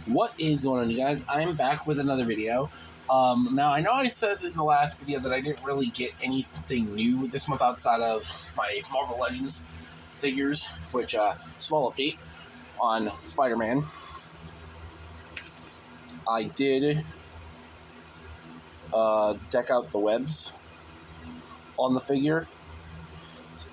What is going on, you guys? I'm back with another video. Now, I know I said in the last video that I didn't really get anything new this month outside of my Marvel Legends figures, which, small update on Spider-Man. I did deck out the webs on the figure.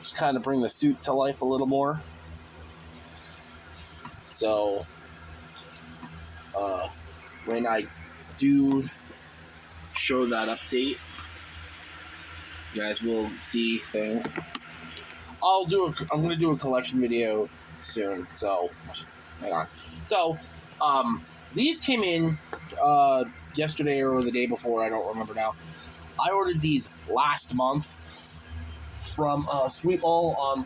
Just kind of bring the suit to life a little more. So, when I do show that update, you guys will see things. I'm going to do a collection video soon, so hang on. So, these came in yesterday or the day before, I don't remember now. I ordered these last month from Sweet Mall on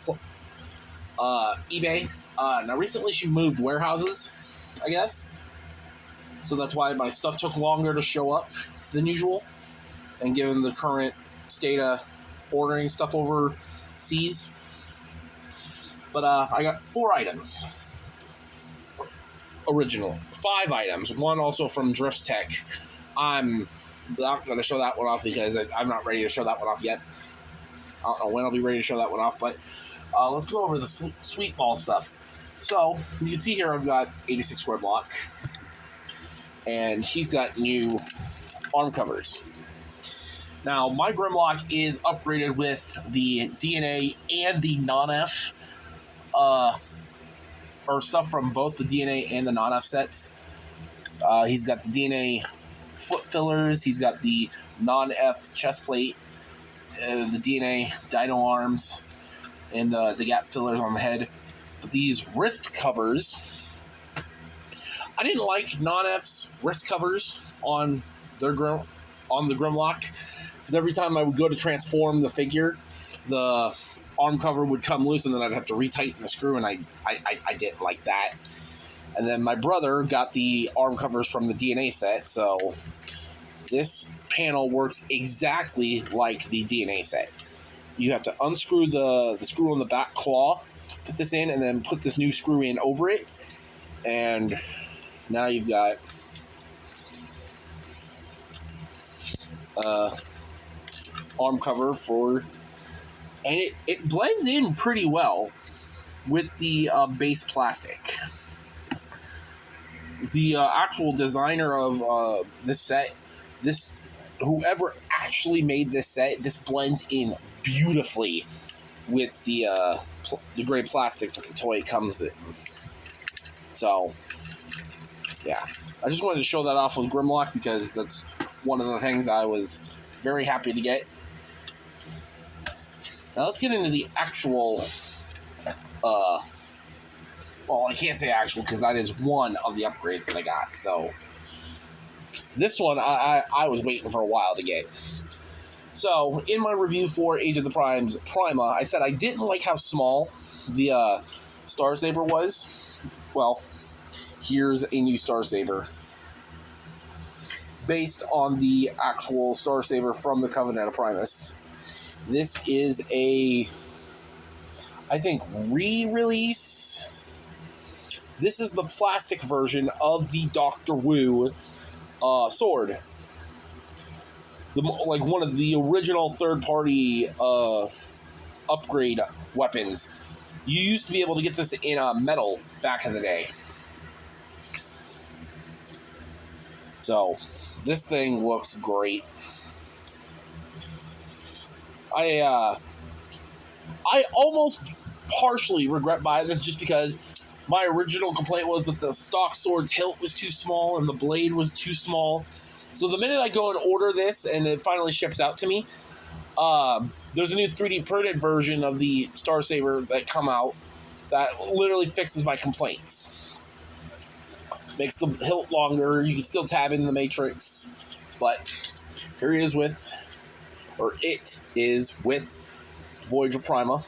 eBay. Now, recently she moved warehouses, I guess. So that's why my stuff took longer to show up than usual. And given the current state of ordering stuff overseas. But I got 4 items. Original. 5 items. One also from Drift Tech. I'm not going to show that one off because I'm not ready to show that one off yet. I don't know when I'll be ready to show that one off, but let's go over the Sweet Ball stuff. So, you can see here I've got 86 square block. And he's got new arm covers. Now, my Grimlock is upgraded with the DNA and the non-F, or stuff from both the DNA and the non-F sets. He's got the DNA foot fillers, he's got the non-F chest plate, the DNA dino arms, and the gap fillers on the head. But these wrist covers, I didn't like non-F's wrist covers on the Grimlock, because every time I would go to transform the figure, the arm cover would come loose, and then I'd have to retighten the screw, and I didn't like that. And then my brother got the arm covers from the DNA set, so this panel works exactly like the DNA set. You have to unscrew the screw on the back claw, put this in, and then put this new screw in over it, and now you've got arm cover for, and it blends in pretty well with the base plastic. The actual designer of this set, whoever actually made this set, this blends in beautifully with the gray plastic that the toy comes in. So, yeah, I just wanted to show that off with Grimlock because that's one of the things I was very happy to get. Now let's get into the actual, well, I can't say actual because that is one of the upgrades that I got. So this one I was waiting for a while to get. So in my review for Age of the Primes Prima, I said I didn't like how small the Star Saber was. Well, here's a new Star Saber based on the actual Star Saber from the Covenant of Primus. This is a, I think, re-release. This is the plastic version of the Dr. Wu sword. Like one of the original third-party upgrade weapons. You used to be able to get this in metal back in the day. So, this thing looks great. I almost partially regret buying this just because my original complaint was that the stock sword's hilt was too small and the blade was too small. So the minute I go and order this and it finally ships out to me, there's a new 3D printed version of the Star Saber that come out that literally fixes my complaints. Makes the hilt longer, you can still tab in the matrix, but here it is with Voyager Prima,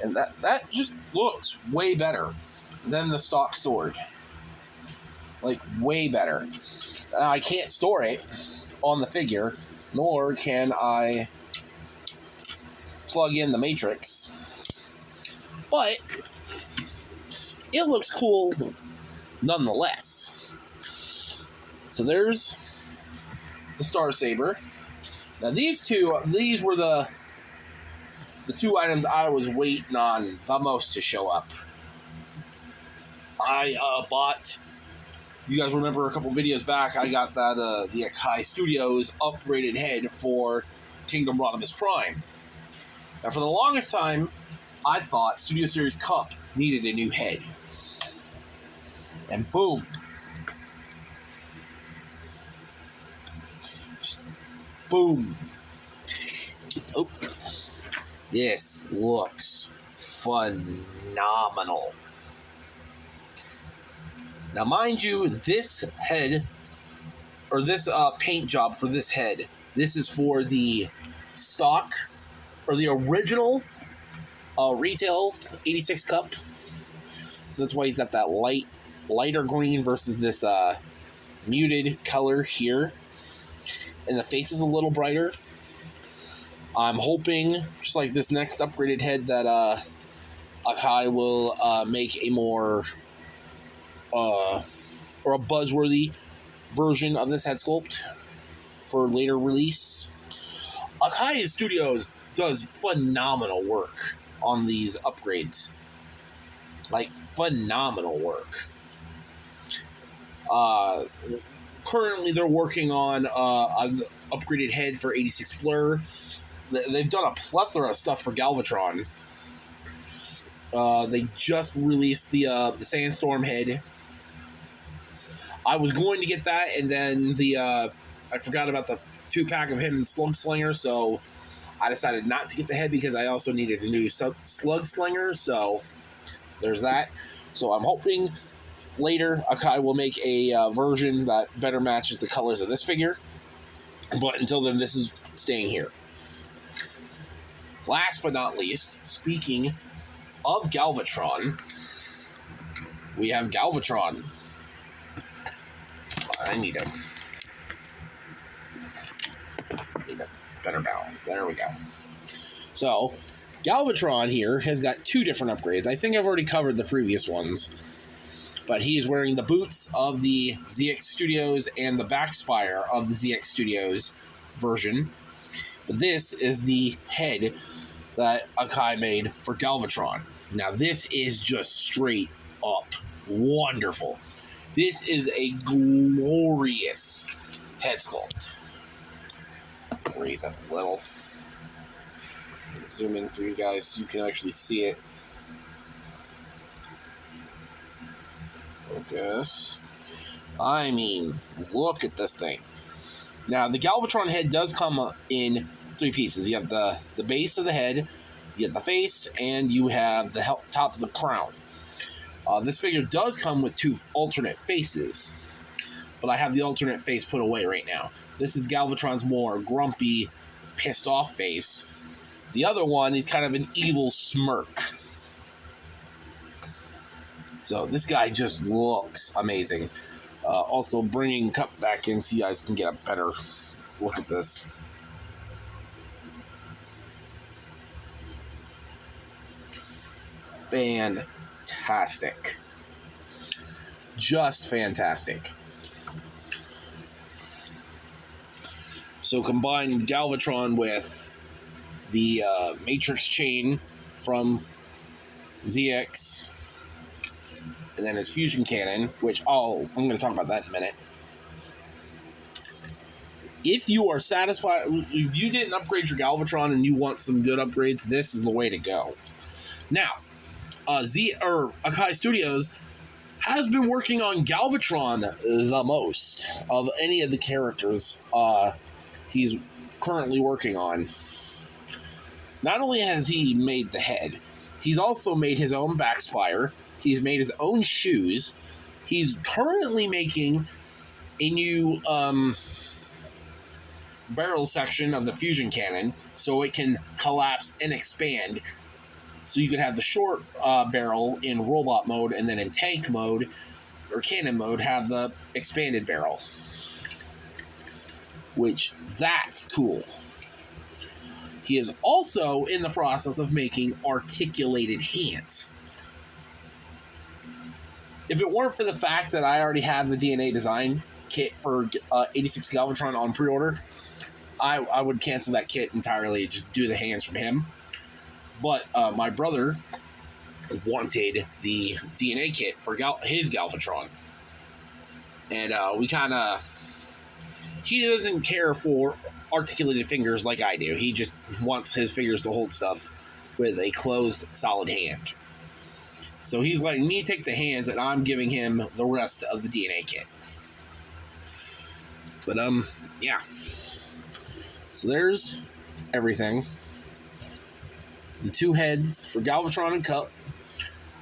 and that just looks way better than the stock sword. Like, way better. I can't store it on the figure, nor can I plug in the matrix, but it looks cool nonetheless. So there's the Star Saber. Now these were the two items I was waiting on the most to show up. I bought. You guys remember a couple videos back? I got that the Akai Studios upgraded head for Kingdom Rodimus Prime. Now, for the longest time, I thought Studio Series Cup needed a new head, and boom, boom. Oh, this looks phenomenal. Now, mind you, this head, or this paint job for this head, this is for the stock, or the original retail 86 Cup. So that's why he's got that lighter green versus this muted color here. And the face is a little brighter. I'm hoping, just like this next upgraded head, that Akai will make a more or a buzzworthy version of this head sculpt for later release. Akai Studios does phenomenal work on these upgrades. Like, phenomenal work. Currently, they're working on an upgraded head for 86 Blur. They've done a plethora of stuff for Galvatron. They just released the Sandstorm head. I was going to get that, and then I forgot about the 2-pack of him and Slug Slinger, so I decided not to get the head because I also needed a new Slug Slinger, so there's that. So I'm hoping later Akai will make a version that better matches the colors of this figure, but until then, this is staying here. Last but not least, speaking of Galvatron, we have Galvatron. I need a better balance. There we go. So, Galvatron here has got 2 different upgrades. I think I've already covered the previous ones. But he is wearing the boots of the ZX Studios and the back spire of the ZX Studios version. This is the head that Akai made for Galvatron. Now, this is just straight up wonderful. This is a glorious head sculpt. Raise up a little. Zoom in for you guys so you can actually see it. Focus. I mean, look at this thing. Now, the Galvatron head does come in 3 pieces. You have the base of the head, you have the face, and you have the top of the crown. This figure does come with 2 alternate faces, but I have the alternate face put away right now. This is Galvatron's more grumpy, pissed off face. The other one is kind of an evil smirk. So this guy just looks amazing. Also bringing Cup back in so you guys can get a better look at this. Fantastic. Just fantastic. So combine Galvatron with the Matrix chain from ZX, and then his fusion cannon, which I'm going to talk about that in a minute. If you are satisfied, if you didn't upgrade your Galvatron and you want some good upgrades, this is the way to go. Now, Akai Studios has been working on Galvatron the most of any of the characters he's currently working on. Not only has he made the head, he's also made his own back spire. He's made his own shoes. He's currently making a new barrel section of the fusion cannon so it can collapse and expand. So you could have the short barrel in robot mode, and then in tank mode or cannon mode have the expanded barrel. Which, that's cool. He is also in the process of making articulated hands. If it weren't for the fact that I already have the DNA design kit for 86 Galvatron on pre-order, I would cancel that kit entirely and just do the hands from him. But my brother wanted the DNA kit for his Galvatron. And we kind of... He doesn't care for articulated fingers like I do. He just wants his fingers to hold stuff with a closed, solid hand. So he's letting me take the hands, and I'm giving him the rest of the DNA kit. But, yeah. So there's everything. The 2 heads for Galvatron and Cup,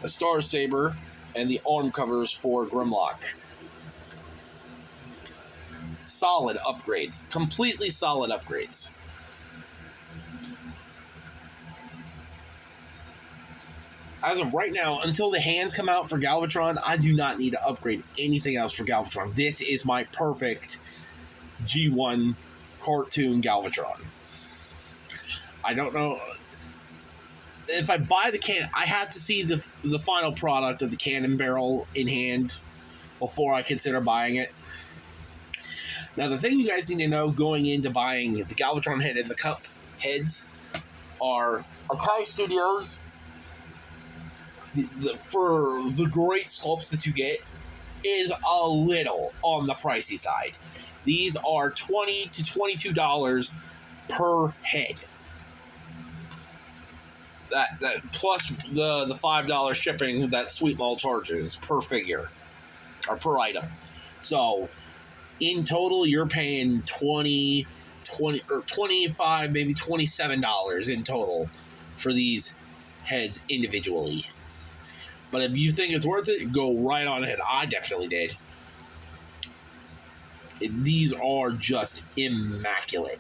a Star Saber, and the arm covers for Grimlock. Solid upgrades. Completely solid upgrades. As of right now, until the hands come out for Galvatron, I do not need to upgrade anything else for Galvatron. This is my perfect G1 cartoon Galvatron. I don't know... If I buy the can, I have to see the final product of the cannon barrel in hand before I consider buying it. Now, the thing you guys need to know going into buying the Galvatron head and the Cup heads are Akai Studios. For the great sculpts that you get is a little on the pricey side. These are $20 to $22 per head. That plus the $5 shipping that Sweet Mall charges per figure or per item. So in total, you're paying $20 or $25, maybe $27 in total for these heads individually. But if you think it's worth it, go right on ahead. I definitely did. These are just immaculate.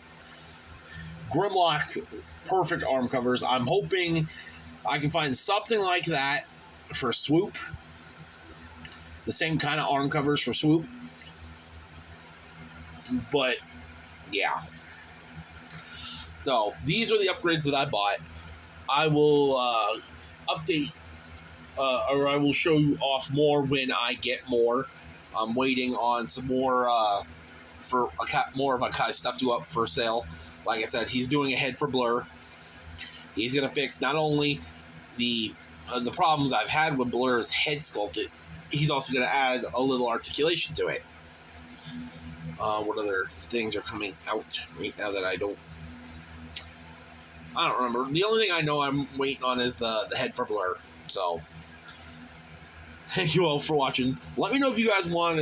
Grimlock, perfect arm covers. I'm hoping I can find something like that for Swoop. The same kind of arm covers for Swoop. But, yeah. So, these are the upgrades that I bought. I will update, or I will show you off more when I get more. I'm waiting on some more, for more of Akai stuff to up for sale. Like I said, he's doing a head for Blur. He's going to fix not only the problems I've had with Blur's head sculpted, he's also going to add a little articulation to it. What other things are coming out right now that I don't remember. The only thing I know I'm waiting on is the head for Blur. So, thank you all for watching. Let me know if you guys want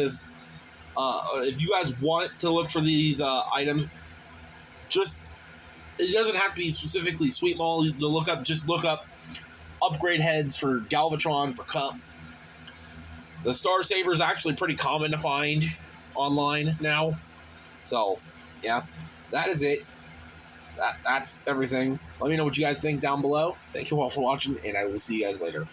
to look for these items. It doesn't have to be specifically Sweet Mall to look up. Just look up upgrade heads for Galvatron, for Cup. The Star Saber is actually pretty common to find online now. So, yeah, that is it. That's everything. Let me know what you guys think down below. Thank you all for watching, and I will see you guys later.